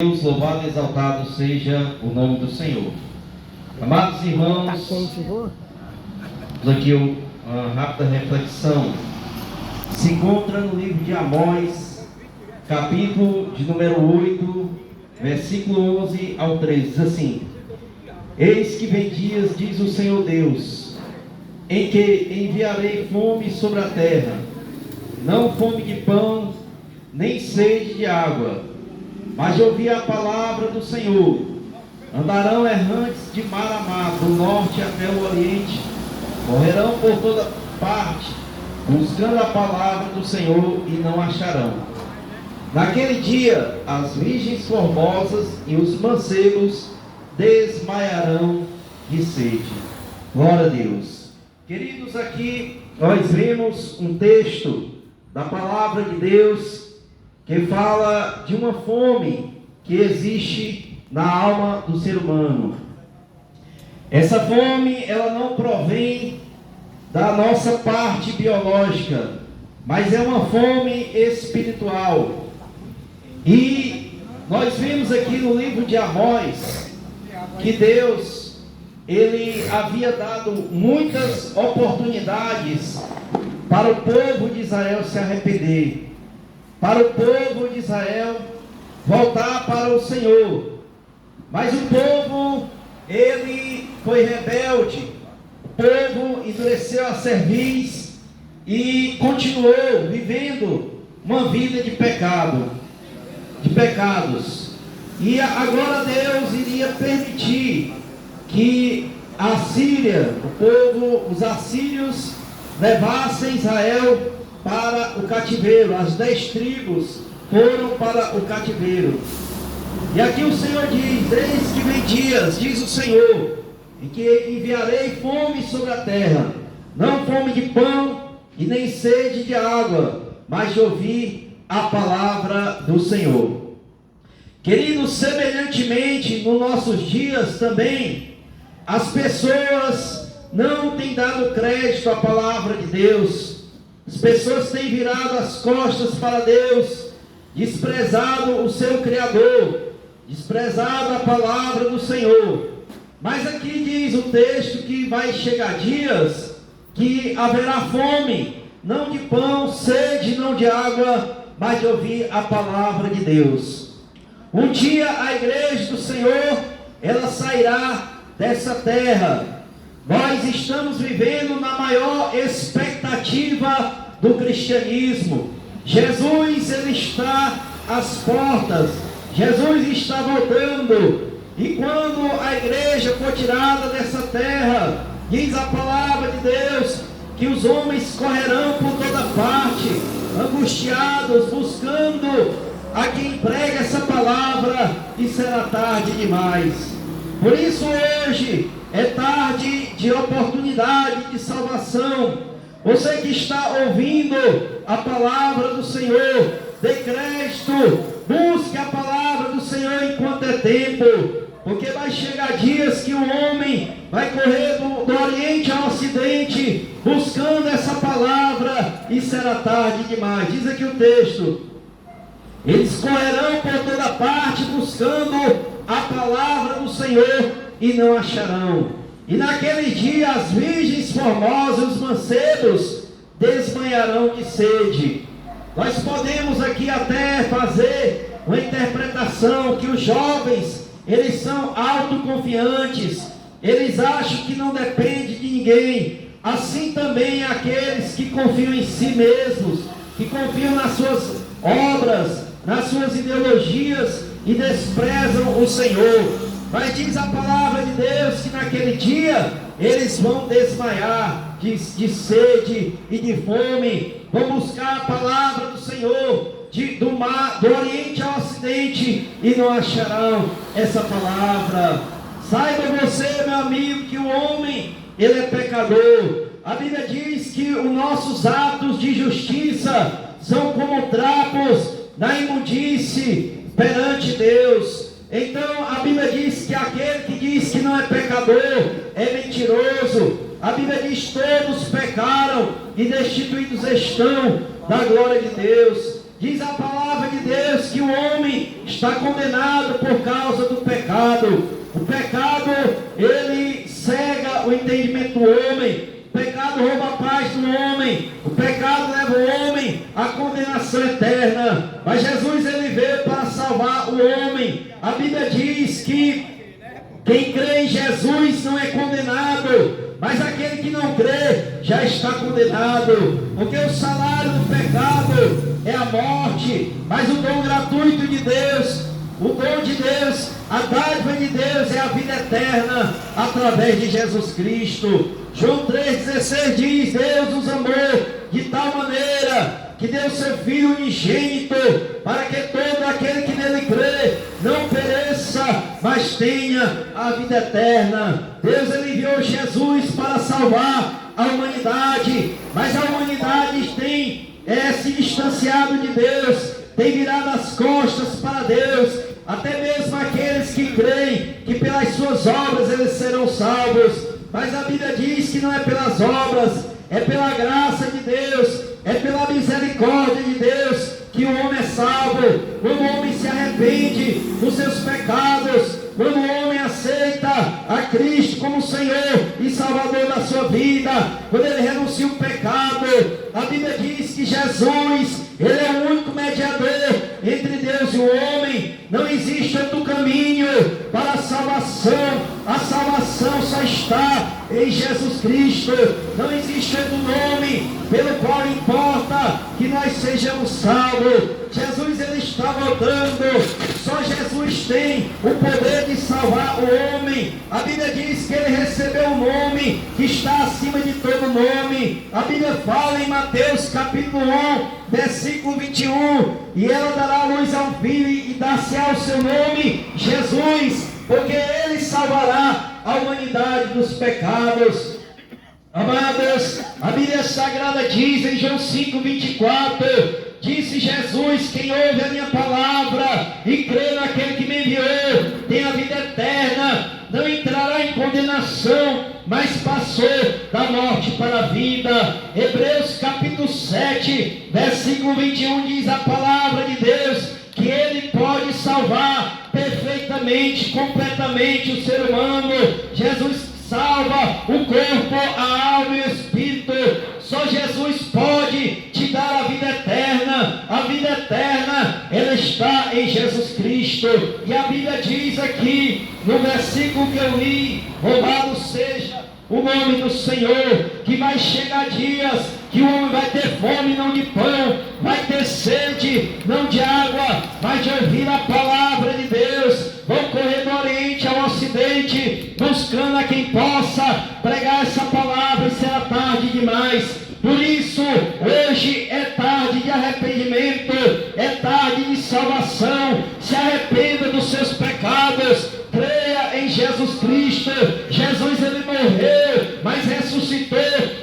Deus, louvado e exaltado seja o nome do Senhor. Amados irmãos, vamos aqui uma rápida reflexão. Se encontra no livro de Amós, capítulo de número 8, versículo 11 ao 13, diz assim: Eis que vem dias, diz o Senhor Deus, em que enviarei fome sobre a terra, não fome de pão, nem sede de água, mas de ouvir a palavra do Senhor. Andarão errantes de mar a mar, do norte até o oriente, correrão por toda parte, buscando a palavra do Senhor, e não acharão. Naquele dia, as virgens formosas e os mancebos desmaiarão de sede. Glória a Deus. Queridos, aqui nós vemos um texto da palavra de Deus que fala de uma fome que existe na alma do ser humano. Essa fome, ela não provém da nossa parte biológica, mas é uma fome espiritual. E nós vemos aqui no livro de Amós que Deus, Ele havia dado muitas oportunidades para o povo de Israel se arrepender, para o povo de Israel voltar para o Senhor. Mas o povo, ele foi rebelde, o povo endureceu a cerviz e continuou vivendo uma vida de pecado, de pecados. E agora Deus iria permitir que a Síria, o povo, os assírios, levassem Israel para o cativeiro. As 10 tribos foram para o cativeiro. E aqui o Senhor diz: eis que vem dias, diz o Senhor, em que enviarei fome sobre a terra, não fome de pão e nem sede de água, mas de ouvir a palavra do Senhor. Queridos, semelhantemente nos nossos dias também, as pessoas não têm dado crédito à palavra de Deus. As pessoas têm virado as costas para Deus, desprezado o seu Criador, desprezado a palavra do Senhor. Mas aqui diz o texto que vai chegar dias que haverá fome, não de pão, sede, não de água, mas de ouvir a palavra de Deus. Um dia a igreja do Senhor, ela sairá dessa terra. Nós estamos vivendo na maior expectativa do cristianismo. Jesus, ele está às portas. Jesus está voltando. E quando a igreja for tirada dessa terra, diz a palavra de Deus que os homens correrão por toda parte, angustiados, buscando a quem prega essa palavra, e será tarde demais. Por isso hoje é tarde de oportunidade de salvação. Você que está ouvindo a palavra do Senhor, dê crédito, busque a palavra do Senhor enquanto é tempo, porque vai chegar dias que o homem vai correr do Oriente ao Ocidente, buscando essa palavra, e será tarde demais. Diz aqui o texto: eles correrão por toda parte, buscando a palavra do Senhor, e não acharão. E naquele dia as virgens formosas e os mancebos desmaiarão de sede. Nós podemos aqui até fazer uma interpretação que os jovens, eles são autoconfiantes, eles acham que não depende de ninguém. Assim também aqueles que confiam em si mesmos, que confiam nas suas obras, nas suas ideologias, e desprezam o Senhor. Mas diz a palavra de Deus que naquele dia eles vão desmaiar de sede e de fome, vão buscar a palavra do Senhor do Oriente ao Ocidente, e não acharão essa palavra. Saiba você, meu amigo, que o homem, ele é pecador. A Bíblia diz que os nossos atos de justiça são como trapos na imundície perante Deus. Então a Bíblia diz que aquele que diz que não é pecador é mentiroso. A Bíblia diz: todos pecaram e destituídos estão da glória de Deus. Diz a palavra de Deus que o homem está condenado por causa do pecado. O pecado, ele cega o entendimento do homem. O pecado rouba a paz do homem. O pecado leva o homem à condenação eterna. Mas Jesus, ele veio para salvar o homem. A Bíblia diz que quem crê em Jesus não é condenado, mas aquele que não crê já está condenado. Porque o salário do pecado é a morte, mas o dom gratuito de Deus, o dom de Deus, a dádiva de Deus é a vida eterna através de Jesus Cristo. João 3,16 diz: Deus nos amou de tal maneira que deu seu Filho unigênito, para que todo aquele que nele crê não pereça, mas tenha a vida eterna. Deus, ele enviou Jesus para salvar a humanidade, mas a humanidade tem se distanciado de Deus, tem virado as costas para Deus. Até mesmo aqueles que creem que pelas suas obras eles serão salvos. Mas a Bíblia diz que não é pelas obras, é pela graça de Deus, é pela misericórdia de Deus que o homem é salvo. Quando o homem se arrepende dos seus pecados, quando o homem aceita a Cristo como Senhor e Salvador da sua vida, quando ele renuncia o pecado, a Bíblia diz que Jesus, ele é o único mediador entre Deus e o homem. Não existe outro caminho para a salvação. A salvação só está em Jesus Cristo. Não existe outro nome pelo qual importa que nós sejamos salvos. Jesus, ele está voltando. Só Jesus tem o poder de salvar o homem. A Bíblia diz que ele recebeu um nome que está acima de todo nome. A Bíblia fala em Mateus capítulo 1, versículo 21, e ela dará luz ao filho e dar-se-á o seu nome Jesus, porque ele salvará a humanidade dos pecados. Amados, a Bíblia Sagrada diz em João 5:24, disse Jesus: quem ouve a minha palavra e crê naquele que me enviou tem a vida eterna, não entrará em condenação, mas passou da morte para a vida. Hebreus capítulo 7, versículo 21 diz a palavra de Deus que ele pode salvar perfeitamente, completamente o ser humano. Jesus salva o corpo, a alma e o espírito. Só Jesus pode te dar a vida eterna. A vida eterna, ela está em Jesus Cristo. E a Bíblia diz aqui, no versículo que eu li: louvado seja o nome do Senhor, que vai chegar dias que o homem vai ter fome não de pão, vai ter sede não de água, mas de ouvir a palavra de Deus. Vão correr do Oriente ao Ocidente, buscando a quem possa pregar essa palavra, e será tarde demais. Por isso, hoje é tarde de arrependimento, é tarde de salvação. Se arrependa dos seus pecados, creia em Jesus Cristo. Jesus, ele morreu, mas ressuscitou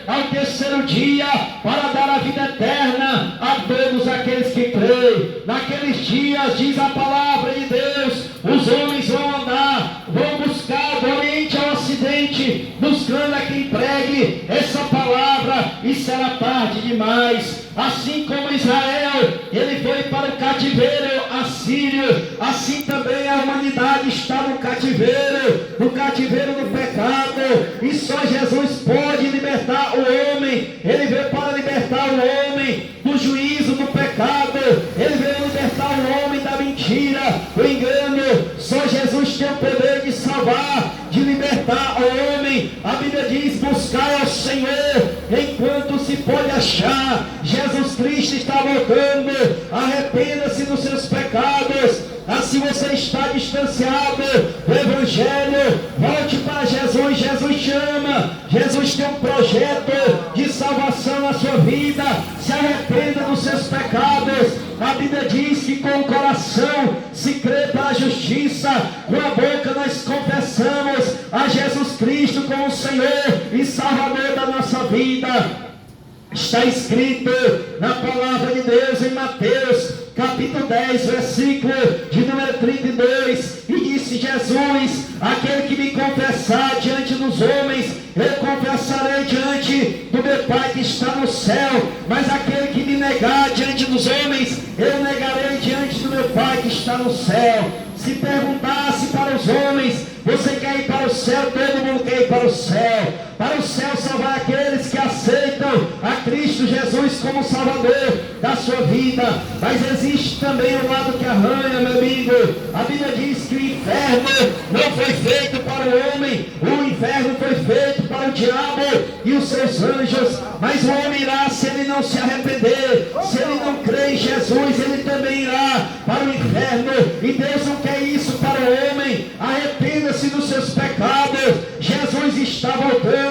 ao terceiro dia para dar a vida eterna a todos aqueles que creem. Naqueles dias, diz a palavra de Deus, os homens vão andar, vão buscar do Oriente ao Ocidente, buscando a quem pregue essa palavra, e será tarde demais. Assim como Israel, ele foi para o cativeiro assírio, assim também a humanidade está no cativeiro do pecado, e só Jesus pode libertar o homem. Ele veio para libertar o homem do juízo do pecado, ele veio libertar o homem da mentira, do engano. Só Jesus tem o poder de salvar, de libertar o homem. A Bíblia diz: buscar ao Senhor enquanto se pode achar. Jesus Cristo está voltando. Arrependa-se dos seus pecados. Assim você está distanciado do Evangelho, volte para Jesus. Jesus te ama, Jesus tem um projeto de salvação na sua vida. Se arrependa dos seus pecados. A Bíblia diz que com o coração se crê para a justiça, com a boca nós confessamos a Jesus Cristo como Senhor e Salvador da nossa vida. Está escrito na palavra de Deus em Mateus capítulo 10, versículo de número 32, e disse Jesus: aquele que me confessar diante dos homens, eu confessarei diante do meu Pai que está no céu, mas aquele que me negar diante dos homens, eu está no céu. Se perguntasse para os homens, você quer ir para o céu? Todo mundo quer ir para o céu. Para o céu só vai aqueles que aceitam a Cristo Jesus como Salvador da sua vida. Mas existe também um lado que arranha, meu amigo. A Bíblia diz que o inferno não foi feito para o homem, o inferno foi feito para o diabo e os seus anjos. Mas o homem irá, se ele não se arrepender, se ele não crê em Jesus, ele também irá para o inferno. E Deus não quer isso para o homem. Arrependa-se dos seus pecados. Jesus está voltando.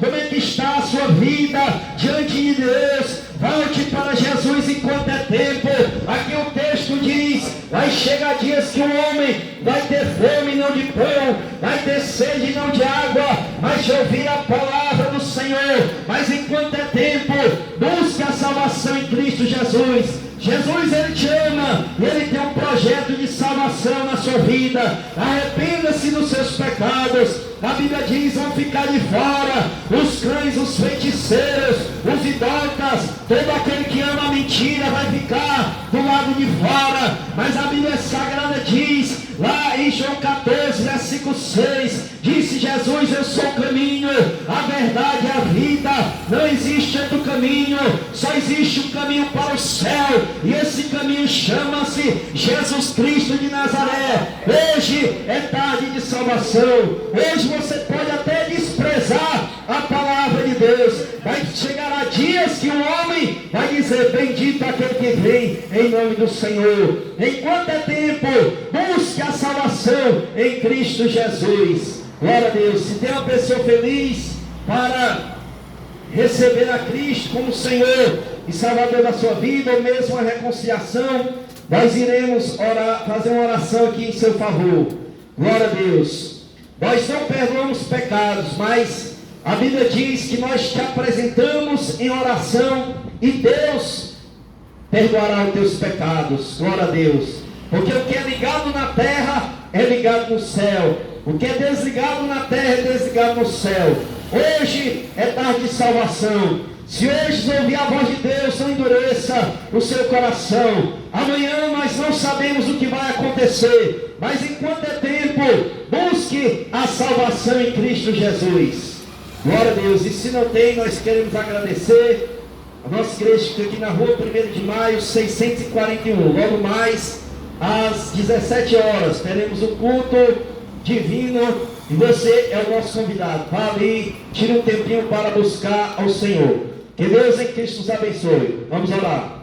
Como é que está a sua vida diante de Deus? Volte para Jesus enquanto é tempo. Aqui o texto diz: vai chegar dias que o homem vai ter fome não de pão, vai ter sede não de água, mas de ouvir a palavra do Senhor. Mas enquanto é tempo, busque a salvação em Cristo Jesus. Jesus, ele te ama, ele tem um projeto de salvação na sua vida. Arrependa-se dos seus pecados. A Bíblia diz: vão ficar de fora os cães, os feiticeiros, os idólatras, todo aquele que ama a mentira vai ficar do lado de fora. Mas a Bíblia Sagrada diz, lá em João 14, versículo 6, disse Jesus: eu sou o caminho, a verdade e a vida. Não existe outro caminho, só existe um caminho para o céu, e esse caminho chama-se Jesus Cristo de Nazaré. Hoje é tarde de salvação. Hoje você pode até desprezar a palavra de Deus, mas chegará dias que o homem vai dizer: bendito aquele que vem em nome do Senhor. Enquanto é tempo, busque a salvação em Cristo Jesus. Glória a Deus. Se tem uma pessoa feliz para receber a Cristo como Senhor e Salvador da sua vida, ou mesmo a reconciliação, nós iremos orar, fazer uma oração aqui em seu favor. Glória a Deus. Nós não perdoamos pecados, mas a Bíblia diz que nós te apresentamos em oração e Deus perdoará os teus pecados. Glória a Deus. Porque o que é ligado na terra é ligado no céu. O que é desligado na terra é desligado no céu. Hoje é tarde de salvação. Se hoje ouvir a voz de Deus, não endureça o seu coração. Amanhã nós não sabemos o que vai acontecer, mas enquanto é tempo, busque a salvação em Cristo Jesus. Glória a Deus. E se não tem, nós queremos agradecer a nossa igreja que fica aqui na rua 1º de maio, 641. Logo mais, às 17 horas, teremos o culto divino e você é o nosso convidado. Vá ali, tire um tempinho para buscar ao Senhor. Que Deus em Cristo nos abençoe. Vamos orar.